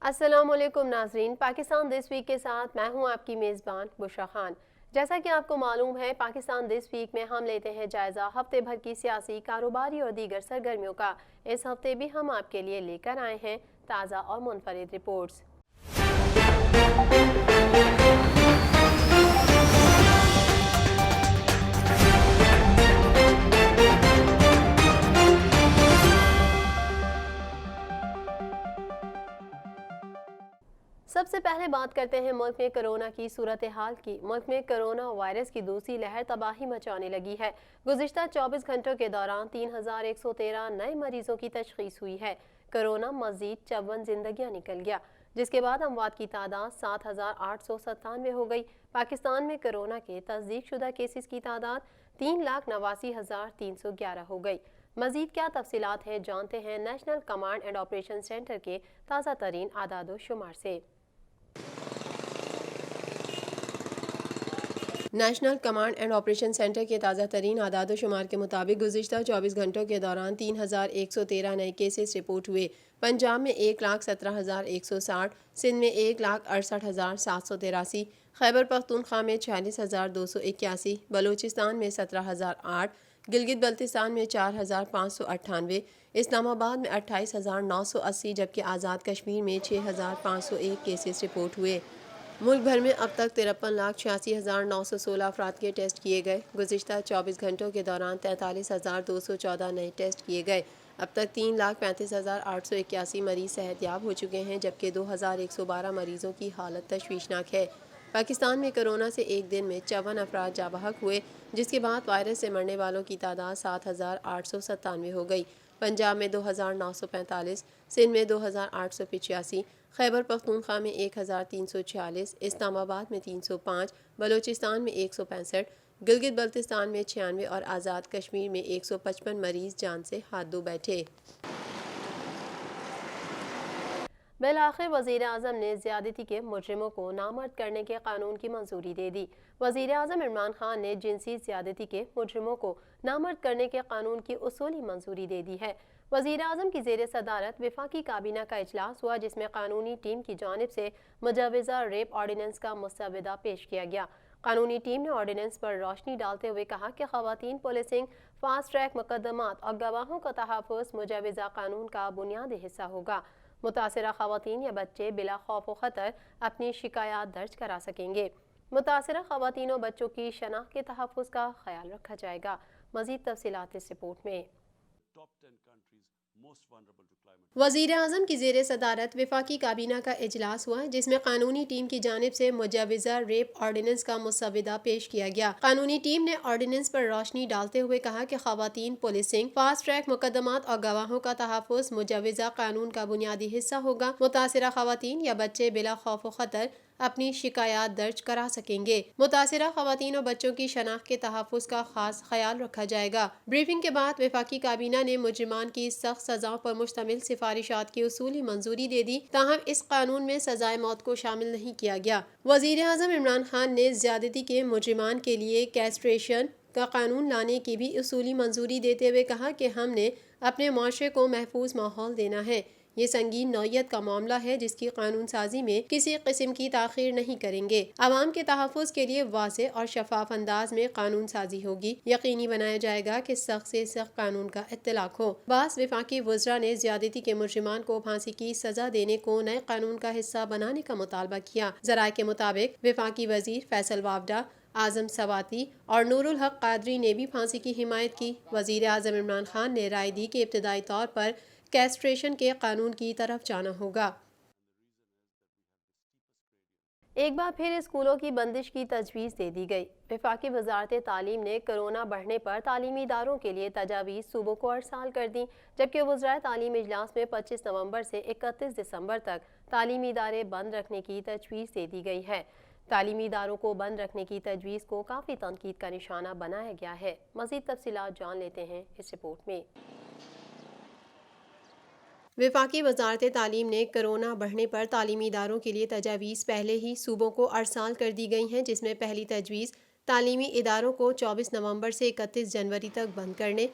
السلام علیکم ناظرین، پاکستان دس ویک کے ساتھ میں ہوں آپ کی میزبان بشرا خان۔ جیسا کہ آپ کو معلوم ہے، پاکستان دس ویک میں ہم لیتے ہیں جائزہ ہفتے بھر کی سیاسی، کاروباری اور دیگر سرگرمیوں کا۔ اس ہفتے بھی ہم آپ کے لیے لے کر آئے ہیں تازہ اور منفرد رپورٹس۔ سب سے پہلے بات کرتے ہیں ملک میں کرونا کی صورتحال کی۔ ملک میں کرونا وائرس کی دوسری لہر تباہی مچانے لگی ہے۔ گزشتہ 24 گھنٹوں کے دوران 3113 نئے مریضوں کی تشخیص ہوئی ہے۔ کرونا مزید 54 زندگیاں نکل گیا، جس کے بعد اموات کی تعداد 7897 ہو گئی۔ پاکستان میں کرونا کے تصدیق شدہ کیسز کی تعداد 3,89,311 ہو گئی۔ مزید کیا تفصیلات ہیں، جانتے ہیں national command and operation centre کے تازہ ترین اعداد و شمار سے۔ National command and operation centre کے تازہ ترین اعداد و شمار کے مطابق گزشتہ 24 گھنٹوں کے دوران 3113 نئے کیسز رپورٹ ہوئے۔ پنجاب میں 1,17,160، سندھ میں 1,68,783، خیبر پختونخوا میں 46,281، بلوچستان میں 17,008، گلگت بلتستان میں 4,598، اسلام آباد میں 28,980، جبکہ آزاد کشمیر میں 6,501 کیسز رپورٹ ہوئے۔ ملک بھر میں اب تک 53,86,916 افراد کے ٹیسٹ کیے گئے۔ گزشتہ 24 گھنٹوں کے دوران 43,214 نئے ٹیسٹ کیے گئے۔ اب تک 3,35,881 مریض صحت یاب ہو چکے ہیں، جبکہ 2,112 مریضوں کی حالت تشویشناک ہے۔ پاکستان میں کرونا سے ایک دن میں 54 افراد جاں بحق ہوئے، جس کے بعد وائرس سے مرنے والوں کی تعداد 7,897 ہو گئی۔ پنجاب میں 2,945، سندھ میں 2,885، خیبر پختونخوا میں 1,346، اسلام آباد میں 305، بلوچستان میں 165، گلگت بلتستان میں 96 اور آزاد کشمیر میں 155 مریض جان سے ہاتھ دھو بیٹھے۔ بالآخر وزیر اعظم نے زیادتی کے مجرموں کو نامزد کرنے کے قانون کی منظوری دے دی۔ وزیر اعظم عمران خان نے جنسی زیادتی کے مجرموں کو نامزد کرنے کے قانون کی اصولی منظوری دے دی ہے۔ وزیر اعظم کی زیر صدارت وفاقی کابینہ کا اجلاس ہوا، جس میں قانونی ٹیم کی جانب سے مجوزہ ریپ آرڈیننس کا مسودہ پیش کیا گیا۔ قانونی ٹیم نے آرڈیننس پر روشنی ڈالتے ہوئے کہا کہ خواتین پولیسنگ، فاسٹ ٹریک مقدمات اور گواہوں کا تحفظ مجوزہ قانون کا بنیادی حصہ ہوگا۔ متاثرہ خواتین یا بچے بلا خوف و خطر اپنی شکایات درج کرا سکیں گے۔ متاثرہ خواتین و بچوں کی شناخت کے تحفظ کا خیال رکھا جائے گا۔ مزید تفصیلات اس رپورٹ میں۔ وزیر اعظم کی زیر صدارت وفاقی کابینہ کا اجلاس ہوا، جس میں قانونی ٹیم کی جانب سے مجوزہ ریپ آرڈیننس کا مسودہ پیش کیا گیا۔ قانونی ٹیم نے آرڈیننس پر روشنی ڈالتے ہوئے کہا کہ خواتین پولیسنگ، فاسٹ ٹریک مقدمات اور گواہوں کا تحفظ مجوزہ قانون کا بنیادی حصہ ہوگا۔ متاثرہ خواتین یا بچے بلا خوف و خطر اپنی شکایات درج کرا سکیں گے۔ متاثرہ خواتین و بچوں کی شناخت کے تحفظ کا خاص خیال رکھا جائے گا۔ بریفنگ کے بعد وفاقی کابینہ نے مجرمان کی سخت سزاؤں پر مشتمل سفارشات کی اصولی منظوری دے دی، تاہم اس قانون میں سزائے موت کو شامل نہیں کیا گیا۔ وزیر اعظم عمران خان نے زیادتی کے مجرمان کے لیے کیسٹریشن کا قانون لانے کی بھی اصولی منظوری دیتے ہوئے کہا کہ ہم نے اپنے معاشرے کو محفوظ ماحول دینا ہے۔ یہ سنگین نوعیت کا معاملہ ہے، جس کی قانون سازی میں کسی قسم کی تاخیر نہیں کریں گے۔ عوام کے تحفظ کے لیے واضح اور شفاف انداز میں قانون سازی ہوگی۔ یقینی بنایا جائے گا کہ سخت سے سخت قانون کا اطلاق ہو۔ بعض وفاقی وزراء نے زیادتی کے مجرمان کو پھانسی کی سزا دینے کو نئے قانون کا حصہ بنانے کا مطالبہ کیا۔ ذرائع کے مطابق وفاقی وزیر فیصل وافڈہ، اعظم سواتی اور نور الحق قادری نے بھی پھانسی کی حمایت کی۔ وزیر اعظم عمران خان نے رائے دی کہ ابتدائی طور پر کیسٹریشن کے قانون کی طرف جانا ہوگا۔ ایک بار پھر اسکولوں کی بندش کی تجویز دے دی گئی۔ وفاقی وزارت تعلیم نے کرونا بڑھنے پر تعلیمی اداروں کے لیے تجاویز صوبوں کو ارسال کر دیں، جبکہ وزرائے تعلیم اجلاس میں 25 نومبر سے 31 دسمبر تک تعلیمی ادارے بند رکھنے کی تجویز دے دی گئی ہے۔ تعلیمی اداروں کو بند رکھنے کی تجویز کو کافی تنقید کا نشانہ بنایا گیا ہے۔ مزید تفصیلات جان لیتے ہیں اس رپورٹ میں۔ وفاقی وزارت تعلیم نے کرونا بڑھنے پر تعلیمی اداروں کے لیے تجاویز پہلے ہی صوبوں کو ارسال کر دی گئی ہیں، جس میں پہلی تجویز تعلیمی اداروں کو 24 نومبر سے 31 جنوری تک بند کرنے،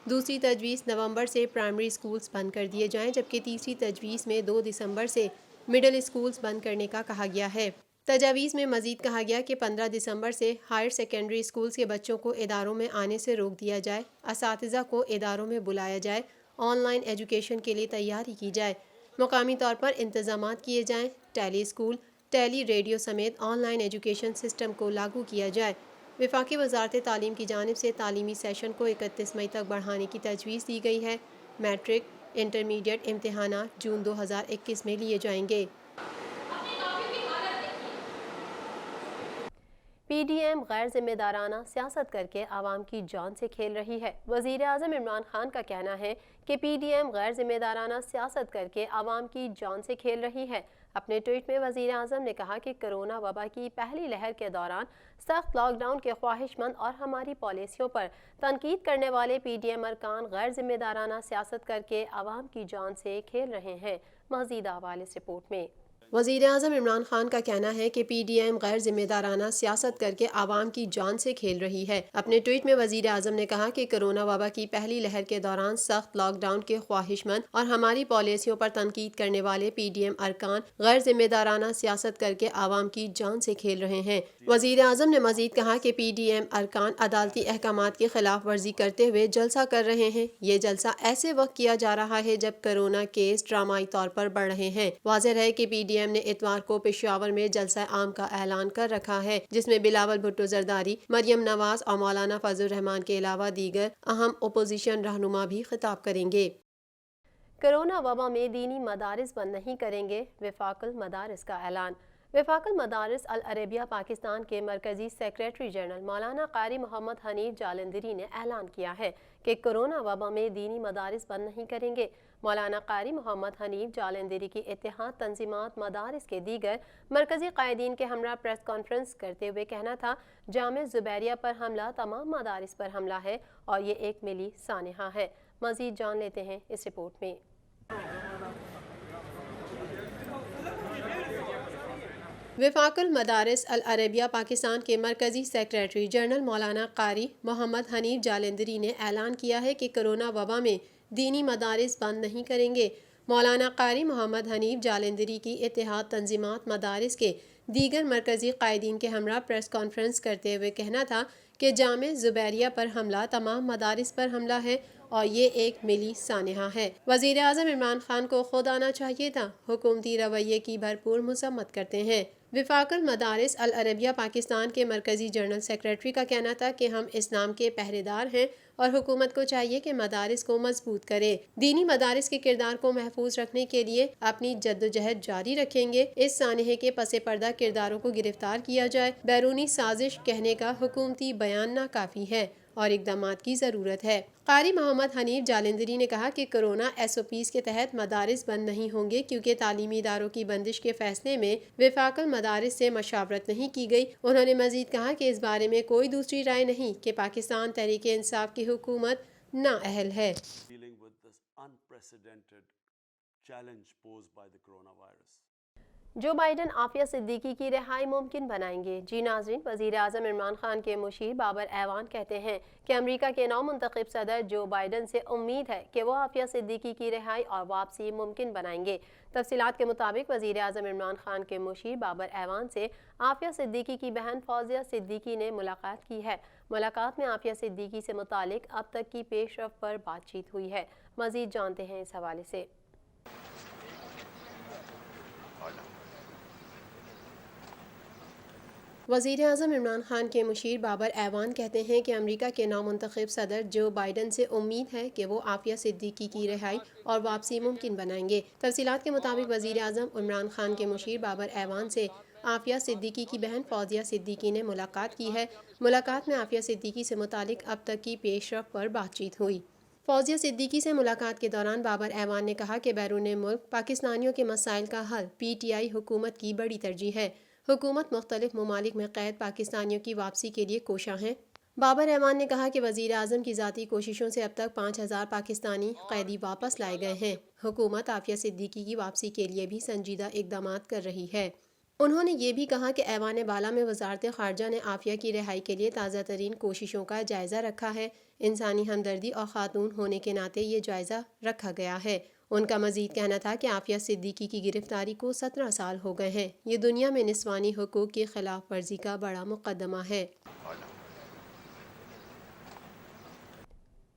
دوسری تجویز نومبر سے پرائمری اسکولز بند کر دیے جائیں، جبکہ تیسری تجویز میں 2 دسمبر سے مڈل اسکولز بند کرنے کا کہا گیا ہے۔ تجاویز میں مزید کہا گیا کہ 15 دسمبر سے ہائر سیکنڈری اسکولز کے بچوں کو اداروں میں آنے سے روک دیا جائے، اساتذہ کو اداروں میں بلایا جائے، آن لائن ایجوکیشن کے لیے تیاری کی جائے، مقامی طور پر انتظامات کیے جائیں، ٹیلی اسکول، ٹیلی ریڈیو سمیت آن لائن ایجوکیشن سسٹم کو لاگو کیا جائے۔ وفاقی وزارت تعلیم کی جانب سے تعلیمی سیشن کو 31 مئی تک بڑھانے کی تجویز دی گئی ہے۔ میٹرک، انٹرمیڈیٹ امتحانات جون 2021 میں لیے جائیں گے۔ پی ڈی ایم غیر ذمہ دارانہ سیاست کر کے عوام کی جان سے کھیل رہی ہے۔ وزیر اعظم عمران خان کا کہنا ہے کہ پی ڈی ایم غیر ذمہ دارانہ سیاست کر کے عوام کی جان سے کھیل رہی ہے۔ اپنے ٹویٹ میں وزیر اعظم نے کہا کہ کرونا وبا کی پہلی لہر کے دوران سخت لاک ڈاؤن کے خواہش مند اور ہماری پالیسیوں پر تنقید کرنے والے پی ڈی ایم ارکان غیر ذمہ دارانہ سیاست کر کے عوام کی جان سے کھیل رہے ہیں۔ مزید احوال اس رپورٹ میں۔ وزیر اعظم عمران خان کا کہنا ہے کہ پی ڈی ایم غیر ذمہ دارانہ سیاست کر کے عوام کی جان سے کھیل رہی ہے۔ اپنے ٹویٹ میں وزیر اعظم نے کہا کہ کرونا وبا کی پہلی لہر کے دوران سخت لاک ڈاؤن کے خواہش مند اور ہماری پالیسیوں پر تنقید کرنے والے پی ڈی ایم ارکان غیر ذمہ دارانہ سیاست کر کے عوام کی جان سے کھیل رہے ہیں۔ وزیر اعظم نے مزید کہا کہ پی ڈی ایم ارکان عدالتی احکامات کی خلاف ورزی کرتے ہوئے جلسہ کر رہے ہیں۔ یہ جلسہ ایسے وقت کیا جا رہا ہے جب کرونا کیس ڈرامائی طور پر بڑھ رہے ہیں۔ واضح ہے کہ پی ڈی ایم نے اتوار کو پشاور میں جلسہ عام کا اعلان کر رکھا ہے، جس میں بلاول بھٹو زرداری، مریم نواز اور مولانا فضل الرحمان کے علاوہ دیگر اہم اپوزیشن رہنما بھی خطاب کریں گے۔ کرونا وبا میں دینی مدارس بند نہیں کریں گے، وفاق المدارس کا اعلان۔ وفاق المدارس العربیہ پاکستان کے مرکزی سیکریٹری جنرل مولانا قاری محمد حنیف جالندھری نے اعلان کیا ہے کہ کرونا وبا میں دینی مدارس بند نہیں کریں گے۔ مولانا قاری محمد حنیف جالندھری کی اتحاد تنظیمات مدارس کے دیگر مرکزی قائدین کے ہمراہ پریس کانفرنس کرتے ہوئے کہنا تھا، جامع زبیریہ پر حملہ تمام مدارس پر حملہ ہے اور یہ ایک ملی سانحہ ہے۔ مزید جان لیتے ہیں اس رپورٹ میں۔ وفاق المدارس العربیہ پاکستان کے مرکزی سیکریٹری جنرل مولانا قاری محمد حنیف جالندھری نے اعلان کیا ہے کہ کرونا وبا میں دینی مدارس بند نہیں کریں گے۔ مولانا قاری محمد حنیف جالندھری کی اتحاد تنظیمات مدارس کے دیگر مرکزی قائدین کے ہمراہ پریس کانفرنس کرتے ہوئے کہنا تھا کہ جامع زبیریہ پر حملہ تمام مدارس پر حملہ ہے اور یہ ایک ملی سانحہ ہے۔ وزیر اعظم عمران خان کو خود آنا چاہیے تھا، حکومتی رویے کی بھرپور مذمت کرتے ہیں۔ وفاق المدارس العربیہ پاکستان کے مرکزی جنرل سیکریٹری کا کہنا تھا کہ ہم اسلام کے پہرے دار ہیں اور حکومت کو چاہیے کہ مدارس کو مضبوط کرے۔ دینی مدارس کے کردار کو محفوظ رکھنے کے لیے اپنی جدوجہد جاری رکھیں گے۔ اس سانحے کے پس پردہ کرداروں کو گرفتار کیا جائے۔ بیرونی سازش کہنے کا حکومتی بیان ناکافی ہے اور اقدامات کی ضرورت ہے۔ قاری محمد حنیف جالندھری نے کہا کہ کرونا ایس او پیز کے تحت مدارس بند نہیں ہوں گے کیونکہ تعلیمی اداروں کی بندش کے فیصلے میں وفاق المدارس سے مشاورت نہیں کی گئی۔ انہوں نے مزید کہا کہ اس بارے میں کوئی دوسری رائے نہیں کہ پاکستان تحریک انصاف کی حکومت نااہل ہے۔ جو بائیڈن عافیہ صدیقی کی رہائی ممکن بنائیں گے۔ جی ناظرین، وزیر اعظم عمران خان کے مشیر بابر ایوان کہتے ہیں کہ امریکہ کے نو منتخب صدر جو بائیڈن سے امید ہے کہ وہ عافیہ صدیقی کی رہائی اور واپسی ممکن بنائیں گے۔ تفصیلات کے مطابق وزیر اعظم عمران خان کے مشیر بابر ایوان سے عافیہ صدیقی کی بہن فوزیہ صدیقی نے ملاقات کی ہے۔ ملاقات میں عافیہ صدیقی سے متعلق اب تک کی پیش رفت پر بات چیت ہوئی ہے۔ مزید جانتے ہیں اس حوالے سے۔ وزیر اعظم عمران خان کے مشیر بابر ایوان کہتے ہیں کہ امریکہ کے نو منتخب صدر جو بائیڈن سے امید ہے کہ وہ عافیہ صدیقی کی رہائی اور واپسی ممکن بنائیں گے۔ تفصیلات کے مطابق وزیر اعظم عمران خان کے مشیر بابر ایوان سے عافیہ صدیقی کی بہن فوزیہ صدیقی نے ملاقات کی ہے۔ ملاقات میں عافیہ صدیقی سے متعلق اب تک کی پیش رفت پر بات چیت ہوئی۔ فوزیہ صدیقی سے ملاقات کے دوران بابر ایوان نے کہا کہ بیرون ملک پاکستانیوں کے مسائل کا حل پی ٹی آئی حکومت کی بڑی ترجیح ہے۔ حکومت مختلف ممالک میں قید پاکستانیوں کی واپسی کے لیے کوشاں ہے۔ بابر ایوان نے کہا کہ وزیر اعظم کی ذاتی کوششوں سے اب تک 5000 پاکستانی قیدی واپس لائے گئے ہیں۔ حکومت عافیہ صدیقی کی واپسی کے لیے بھی سنجیدہ اقدامات کر رہی ہے۔ انہوں نے یہ بھی کہا کہ ایوان بالا میں وزارت خارجہ نے عافیہ کی رہائی کے لیے تازہ ترین کوششوں کا جائزہ رکھا ہے۔ انسانی ہمدردی اور خاتون ہونے کے ناطے یہ جائزہ رکھا گیا ہے۔ ان کا مزید کہنا تھا کہ عافیہ صدیقی کی گرفتاری کو 17 سال ہو گئے ہیں۔ یہ دنیا میں نسوانی حقوق کی خلاف ورزی کا بڑا مقدمہ ہے۔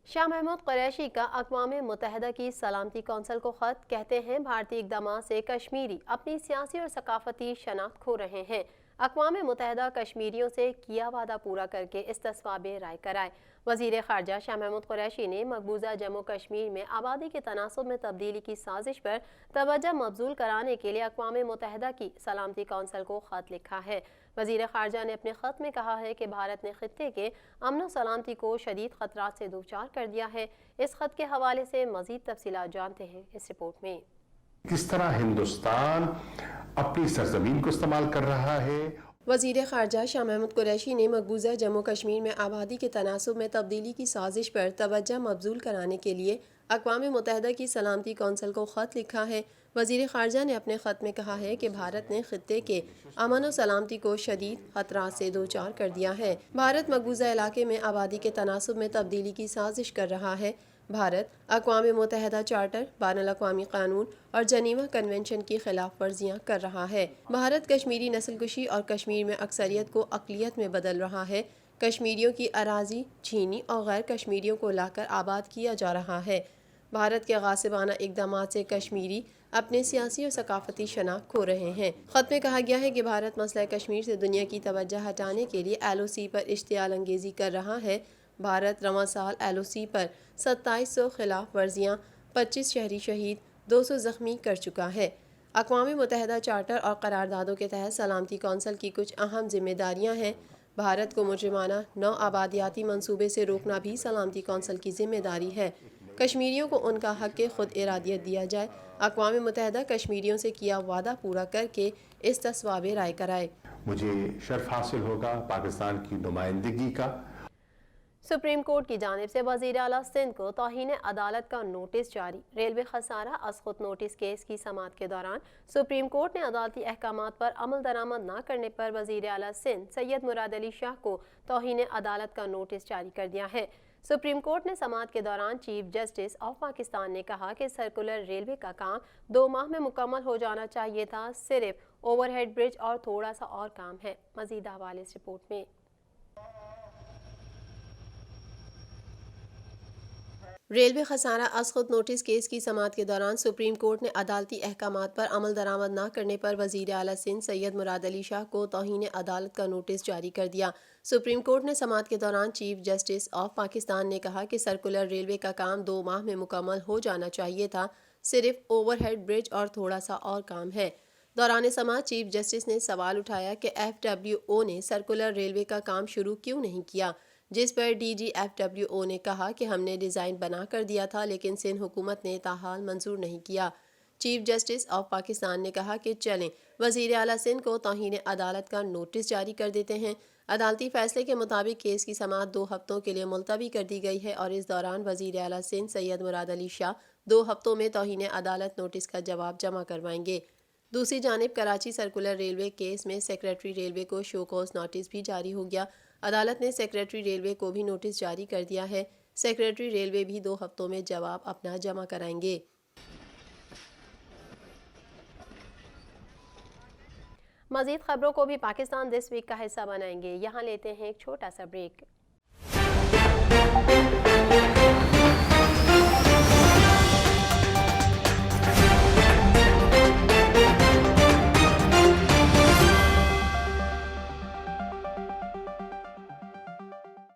شاہ محمود قریشی کا اقوام متحدہ کی سلامتی کونسل کو خط، کہتے ہیں بھارتی اقدامات سے کشمیری اپنی سیاسی اور ثقافتی شناخت کھو رہے ہیں۔ اقوام متحدہ کشمیریوں سے کیا وعدہ پورا کر کے استصواب رائے کرائے۔ وزیر خارجہ شاہ محمود قریشی نے مقبوضہ جموں کشمیر میں آبادی کے تناسب میں تبدیلی کی سازش پر توجہ مبذول کرانے کے لیے اقوام متحدہ کی سلامتی کونسل کو خط لکھا ہے۔ وزیر خارجہ نے اپنے خط میں کہا ہے کہ بھارت نے خطے کے امن و سلامتی کو شدید خطرات سے دوچار کر دیا ہے۔ اس خط کے حوالے سے مزید تفصیلات جانتے ہیں اس رپورٹ میں۔ کس طرح ہندوستان اپنی سرزمین کو استعمال کر رہا ہے۔ وزیر خارجہ شاہ محمود قریشی نے مقبوضہ جموں کشمیر میں آبادی کے تناسب میں تبدیلی کی سازش پر توجہ مبذول کرانے کے لیے اقوام متحدہ کی سلامتی کونسل کو خط لکھا ہے۔ وزیر خارجہ نے اپنے خط میں کہا ہے کہ بھارت نے خطے کے امن و سلامتی کو شدید خطرات سے دوچار کر دیا ہے۔ بھارت مقبوضہ علاقے میں آبادی کے تناسب میں تبدیلی کی سازش کر رہا ہے۔ بھارت اقوام متحدہ چارٹر، بین الاقوامی قانون اور جنیوا کنونشن کی خلاف ورزیاں کر رہا ہے۔ بھارت کشمیری نسل کشی اور کشمیر میں اکثریت کو اقلیت میں بدل رہا ہے۔ کشمیریوں کی اراضی چھینی اور غیر کشمیریوں کو لا کر آباد کیا جا رہا ہے۔ بھارت کے غاصبانہ اقدامات سے کشمیری اپنے سیاسی اور ثقافتی شناخت کھو رہے ہیں۔ خط میں کہا گیا ہے کہ بھارت مسئلہ کشمیر سے دنیا کی توجہ ہٹانے کے لیے LOC پر اشتعال انگیزی کر رہا ہے۔ بھارت رواں سال LOC پر 2700 خلاف ورزیاں، 25 شہری شہید، 200 زخمی کر چکا ہے۔ اقوام متحدہ چارٹر اور قراردادوں کے تحت سلامتی کونسل کی کچھ اہم ذمہ داریاں ہیں۔ بھارت کو مجرمانہ نو آبادیاتی منصوبے سے روکنا بھی سلامتی کونسل کی ذمہ داری ہے۔ کشمیریوں کو ان کا حق خود ارادیت دیا جائے۔ اقوام متحدہ کشمیریوں سے کیا وعدہ پورا کر کے استصواب رائے کرائے۔ مجھے شرف حاصل ہوگا پاکستان کی نمائندگی کا۔ سپریم کورٹ کی جانب سے وزیر اعلیٰ سندھ کو توہین عدالت کا نوٹس جاری۔ ریلوے خسارہ ازخود نوٹس کیس کی سماعت کے دوران سپریم کورٹ نے عدالتی احکامات پر عمل درآمد نہ کرنے پر وزیر اعلیٰ سندھ سید مراد علی شاہ کو توہین عدالت کا نوٹس جاری کر دیا ہے۔ سپریم کورٹ نے سماعت کے دوران چیف جسٹس آف پاکستان نے کہا کہ سرکولر ریلوے کا کام 2 ماہ میں مکمل ہو جانا چاہیے تھا، صرف اوور ہیڈ برج اور تھوڑا سا اور کام ہے۔ مزید حوالے اس رپورٹ میں۔ ریلوے خسارہ ازخود نوٹس کیس کی سماعت کے دوران سپریم کورٹ نے عدالتی احکامات پر عمل درآمد نہ کرنے پر وزیر اعلیٰ سندھ سید مراد علی شاہ کو توہین عدالت کا نوٹس جاری کر دیا۔ سپریم کورٹ نے سماعت کے دوران چیف جسٹس آف پاکستان نے کہا کہ سرکولر ریلوے کا کام 2 ماہ میں مکمل ہو جانا چاہیے تھا، صرف اوور ہیڈ برج اور تھوڑا سا اور کام ہے۔ دوران سماعت چیف جسٹس نے سوال اٹھایا کہ FWO نے سرکولر ریلوے کا کام شروع کیوں نہیں کیا، جس پر DG FWO نے کہا کہ ہم نے ڈیزائن بنا کر دیا تھا لیکن سندھ حکومت نے تاحال منظور نہیں کیا۔ چیف جسٹس آف پاکستان نے کہا کہ چلیں وزیر اعلیٰ سندھ کو توہین عدالت کا نوٹس جاری کر دیتے ہیں۔ عدالتی فیصلے کے مطابق کیس کی سماعت 2 ہفتوں کے لیے ملتوی کر دی گئی ہے اور اس دوران وزیر اعلیٰ سندھ سید مراد علی شاہ 2 ہفتوں میں توہین عدالت نوٹس کا جواب جمع کروائیں گے۔ دوسری جانب کراچی سرکولر ریلوے کیس میں سیکریٹری ریلوے کو شو کوز نوٹس بھی جاری ہو گیا۔ عدالت نے سیکریٹری ریلوے کو بھی نوٹس جاری کر دیا ہے۔ سیکریٹری ریلوے بھی 2 ہفتوں میں جواب اپنا جمع کرائیں گے۔ مزید خبروں کو بھی پاکستان دس ویک کا حصہ بنائیں گے۔ یہاں لیتے ہیں ایک چھوٹا سا بریک۔